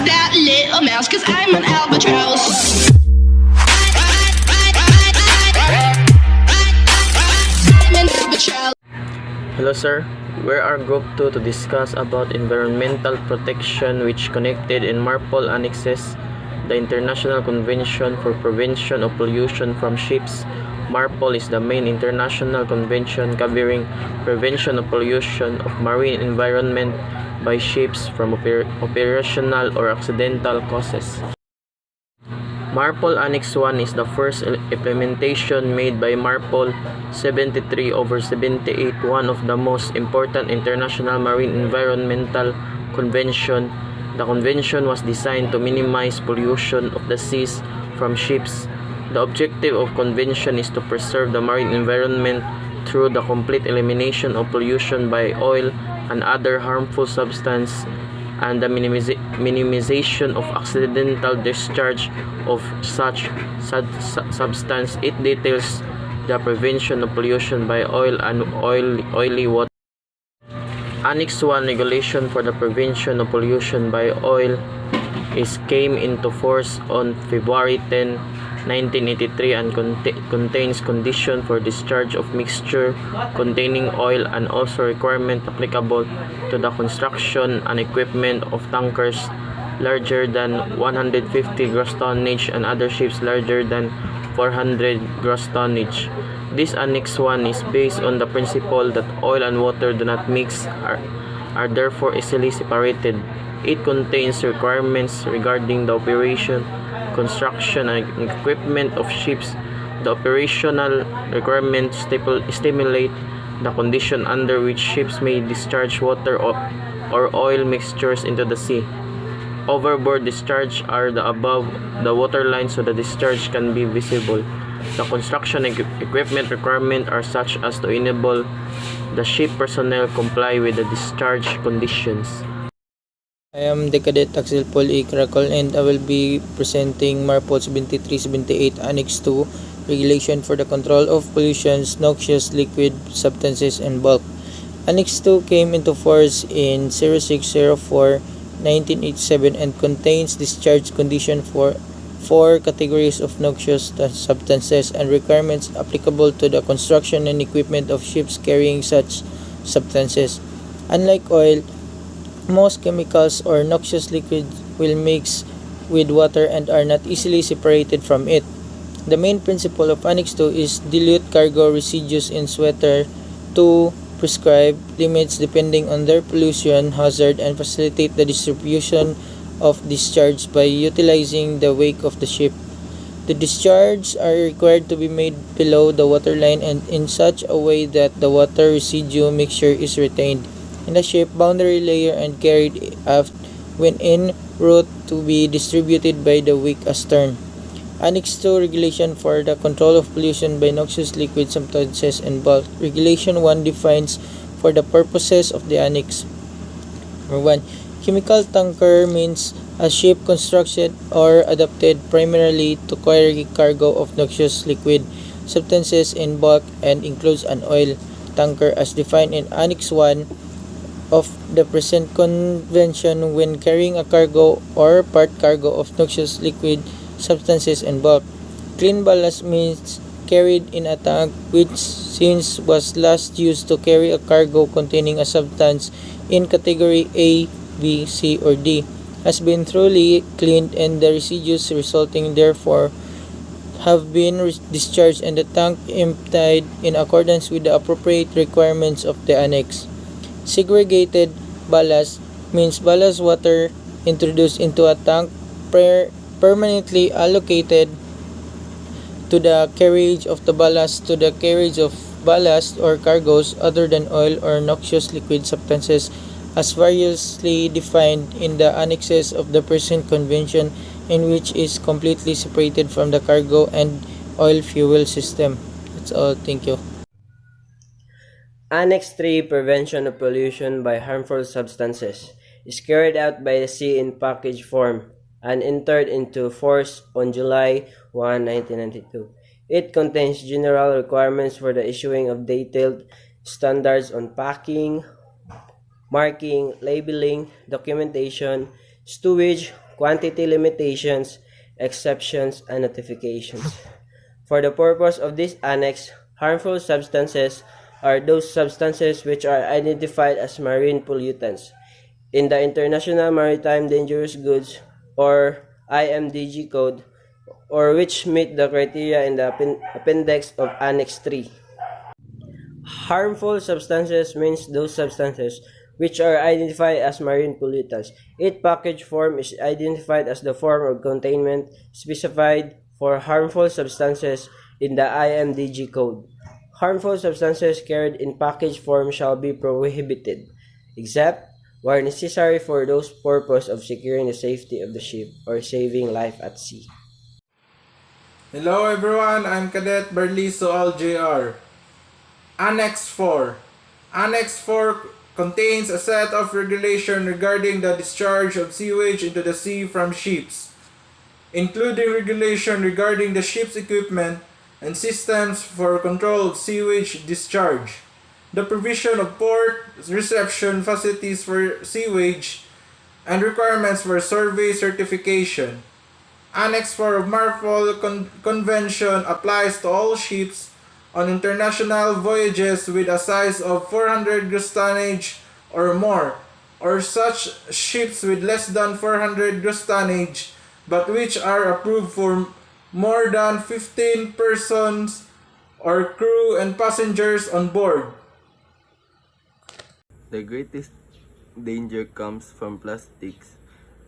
that little mouse, cause I'm an albatross. I'm an albatross. Hello sir, we are Group 2 to discuss about environmental protection which connected in MARPOL annexes the International Convention for Prevention of Pollution from Ships. MARPOL is the main international convention covering prevention of pollution of marine environment by ships from operational or accidental causes. MARPOL Annex 1 is the first implementation made by MARPOL 73/78, one of the most important international marine environmental convention. The convention was designed to minimize pollution of the seas from ships. The objective of convention is to preserve the marine environment through the complete elimination of pollution by oil and other harmful substances and the minimization of accidental discharge of such substance. It details the prevention of pollution by oil and oily water. Annex 1 regulation for the prevention of pollution by oil came into force on February 10, 1983 and contains condition for discharge of mixture containing oil and also requirement applicable to the construction and equipment of tankers larger than 150 gross tonnage and other ships larger than 400 gross tonnage. This Annex 1 is based on the principle that oil and water do not mix, are therefore easily separated. It contains requirements regarding the operation, construction, and equipment of ships. The operational requirements stimulate the condition under which ships may discharge water or oil mixtures into the sea. Overboard discharge are above the waterline so the discharge can be visible. The construction equipment requirements are such as to enable the ship personnel comply with the discharge conditions. I am the Cadet Axel Paul E. Caracol and I will be presenting MARPOL 73/78 Annex 2 Regulation for the Control of Pollutions, Noxious Liquid Substances and Bulk. Annex 2 came into force in 06/04/1987 and contains discharge condition for 4 categories of noxious substances and requirements applicable to the construction and equipment of ships carrying such substances. Unlike oil, most chemicals or noxious liquids will mix with water and are not easily separated from it. The main principle of Annex 2 is dilute cargo residues in sweater to prescribe limits depending on their pollution hazard and facilitate the distribution of discharge by utilizing the wake of the ship. The discharges are required to be made below the waterline and in such a way that the water residue mixture is retained in the ship boundary layer and carried aft when en route to be distributed by the wake astern. Annex 2 Regulation for the Control of Pollution by Noxious Liquid Substances and Bulk. Regulation 1 defines for the purposes of the Annex. Number 1. Chemical tanker means a ship constructed or adapted primarily to carry cargo of noxious liquid substances in bulk and includes an oil tanker as defined in Annex 1 of the present convention when carrying a cargo or part cargo of noxious liquid substances and bulk. Clean ballast means carried in a tank which since was last used to carry a cargo containing a substance in category A, B, C, or D has been thoroughly cleaned and the residues resulting therefore have been discharged and the tank emptied in accordance with the appropriate requirements of the Annex. Segregated ballast means ballast water introduced into a tank permanently allocated to the carriage of the ballast to the carriage of ballast or cargoes other than oil or noxious liquid substances as variously defined in the annexes of the present convention in which is completely separated from the cargo and oil fuel system. That's all. Thank you. Annex 3 Prevention of Pollution by Harmful Substances is carried out by the sea in package form and entered into force on July 1, 1992. It contains general requirements for the issuing of detailed standards on packing, marking, labeling, documentation, stowage, quantity limitations, exceptions, and notifications. For the purpose of this annex, harmful substances are those substances which are identified as marine pollutants in the International Maritime Dangerous Goods or IMDG code, or which meet the criteria in the appendix of Annex 3. Harmful substances means those substances which are identified as marine pollutants. Its package form is identified as the form of containment specified for harmful substances in the IMDG code. Harmful substances carried in package form shall be prohibited, except where necessary for those purpose of securing the safety of the ship or saving life at sea. Hello everyone, I'm Cadet Berliso Al-JR. Annex 4. Annex 4 contains a set of regulations regarding the discharge of sewage into the sea from ships, including regulation regarding the ship's equipment and systems for control of sewage discharge, the provision of port reception facilities for sewage, and requirements for survey certification. Annex 4 of MARPOL Convention applies to all ships on international voyages with a size of 400 gross tonnage or more, or such ships with less than 400 gross tonnage, but which are approved for more than 15 persons or crew and passengers on board. The greatest danger comes from plastics,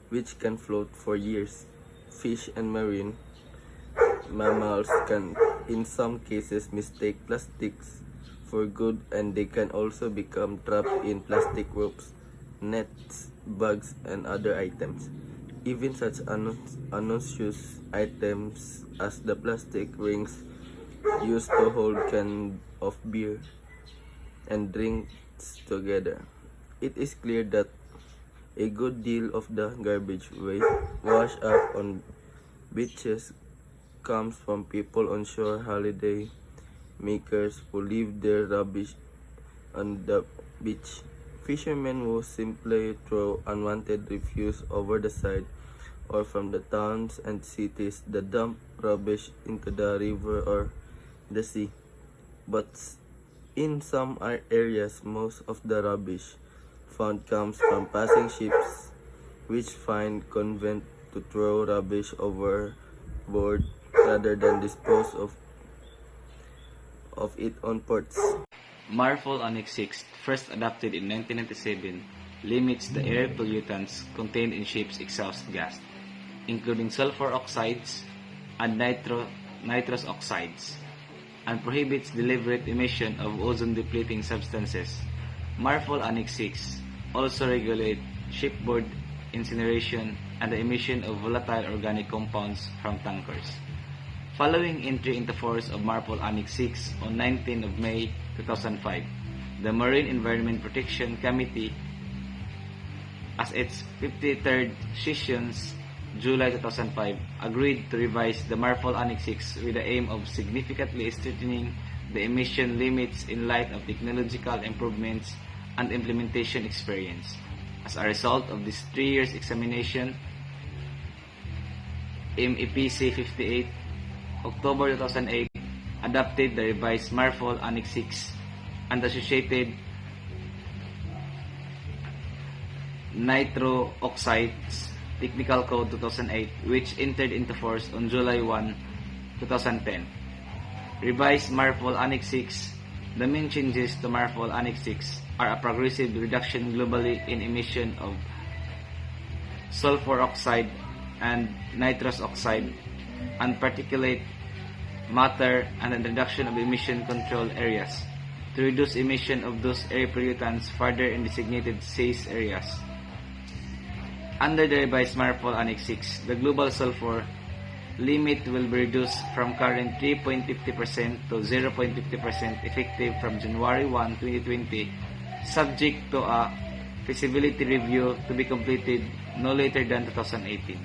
which can float for years. Fish and marine mammals can in some cases mistake plastics for good, and they can also become trapped in plastic ropes, nets, bags, and other items. Even such unusual items as the plastic rings used to hold cans of beer and drinks together. It is clear that a good deal of the garbage waste washed up on beaches comes from people on shore, holiday makers who leave their rubbish on the beach, fishermen who simply throw unwanted refuse over the side, or from the towns and cities that dump rubbish into the river or the sea. But in some areas, most of the rubbish found comes from passing ships, which find convenient to throw rubbish overboard rather than dispose of it on ports. MARPOL Annex 6, first adopted in 1997, limits the air pollutants contained in ships' exhaust gas, including sulfur oxides and nitrous oxides, and prohibits deliberate emission of ozone-depleting substances. MARPOL Annex 6 also regulates shipboard incineration and the emission of volatile organic compounds from tankers. Following entry into force of MARPOL Annex 6 on 19 of May 2005, the Marine Environment Protection Committee, as its 53rd session, July 2005, agreed to revise the MARPOL Annex 6 with the aim of significantly strengthening the emission limits in light of technological improvements and implementation experience. As a result of this 3 years examination, MEPC 58, October 2008, adopted the revised MARPOL Annex 6 and associated nitro oxides Technical Code 2008, which entered into force on July 1, 2010. Revised MARPOL Annex 6. The main changes to MARPOL Annex 6 are a progressive reduction globally in emission of sulfur oxide and nitrous oxide and particulate matter, and the reduction of emission control areas to reduce emission of those air pollutants further in designated SACE areas. Under the revised MARPOL Annex 6, the global sulfur limit will be reduced from current 3.50% to 0.50% effective from January 1, 2020, subject to a feasibility review to be completed no later than 2018.